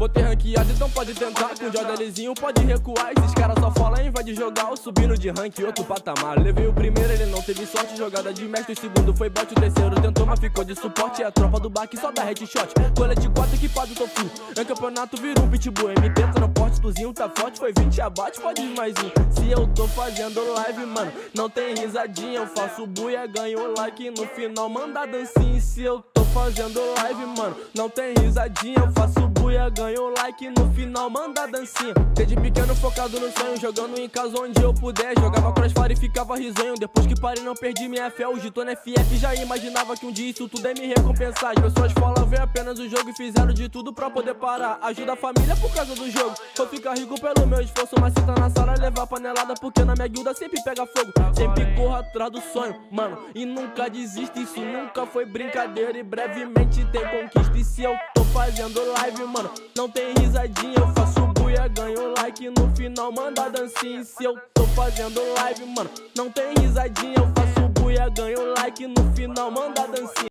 Botei ranqueado, então pode tentar. Com o Jordelizinho pode recuar. Esses caras só falam em vai de jogar ou subindo de rank outro patamar. Levei o primeiro, ele não teve sorte. Jogada de mestre, o segundo foi bot. O terceiro tentou, mas ficou de suporte. É a tropa do baque, só dá headshot. Colete 4 equipado, tô full. É campeonato, vira um pitbull. MT tá no porte, tuzinho tá forte. Foi 20 abate, pode ir mais um. Se eu tô fazendo live, mano, não tem risadinha. Eu faço buia, ganho like. No final manda dancinha. Se eu tô fazendo live, mano, não tem risadinha. Eu faço buia, ganho like. No final manda dancinha. Desde pequeno focado no sonho, jogando em casa onde eu puder. Jogava crossfire e ficava risonho. Depois que parei não perdi minha fé. Hoje tô na FF, já imaginava que um dia isso tudo é me recompensar. As pessoas falam ver apenas o jogo e fizeram de tudo pra poder parar. Ajuda a família por causa do jogo. Vou ficar rico pelo meu esforço, mas se tá na sala levar panelada, porque na minha guilda sempre pega fogo. Sempre corro atrás do sonho, mano, e nunca desisto. Isso nunca foi brincadeira e brevemente tem conquista. E se eu tô fazendo live, mano, não tem risadinha. Eu faço buia, ganho like. No final manda dancinha. E se eu tô fazendo live, mano, não tem risadinha. Eu faço buia, ganho like. No final manda dancinha.